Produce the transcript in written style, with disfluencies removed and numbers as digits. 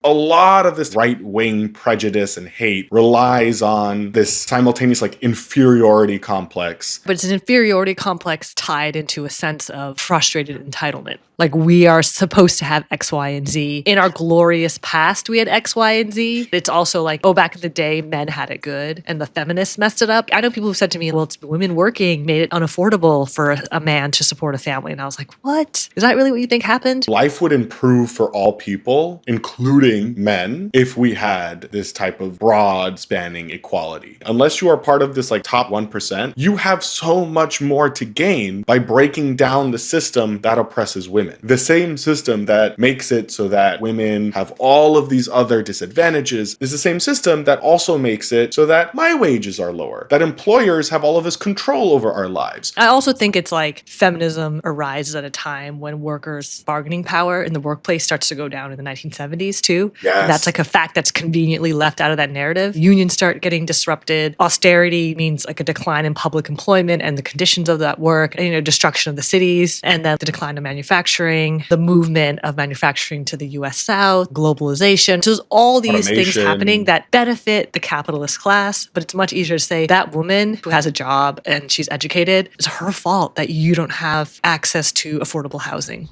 A lot of this right-wing prejudice and hate relies on this simultaneous like inferiority complex. But it's an inferiority complex tied into a sense of frustrated entitlement. Like, we are supposed to have X, Y, and Z. In our glorious past, we had X, Y, and Z. It's also like, oh, back in the day, men had it good and the feminists messed it up. I know people who've said to me, well, it's women working made it unaffordable for a man to support a family. And I was like, what? Is that really what you think happened? Life would improve for all people, including men, if we had this type of broad spanning equality. Unless you are part of this like top 1%, you have so much more to gain by breaking down the system that oppresses women. The same system that makes it so that women have all of these other disadvantages is the same system that also makes it so that my wages are lower, that employers have all of this control over our lives. I also think it's like feminism arises at a time when workers' bargaining power in the workplace starts to go down in the 1970s too. Yes. And that's like a fact that's conveniently left out of that narrative. Unions start getting disrupted. Austerity means like a decline in public employment and the conditions of that work, and, destruction of the cities, and then the decline of manufacturing, the movement of manufacturing to the US South, globalization. So there's all these things happening that benefit the capitalist class, but it's much easier to say that woman who has a job and she's educated, it's her fault that you don't have access to affordable housing.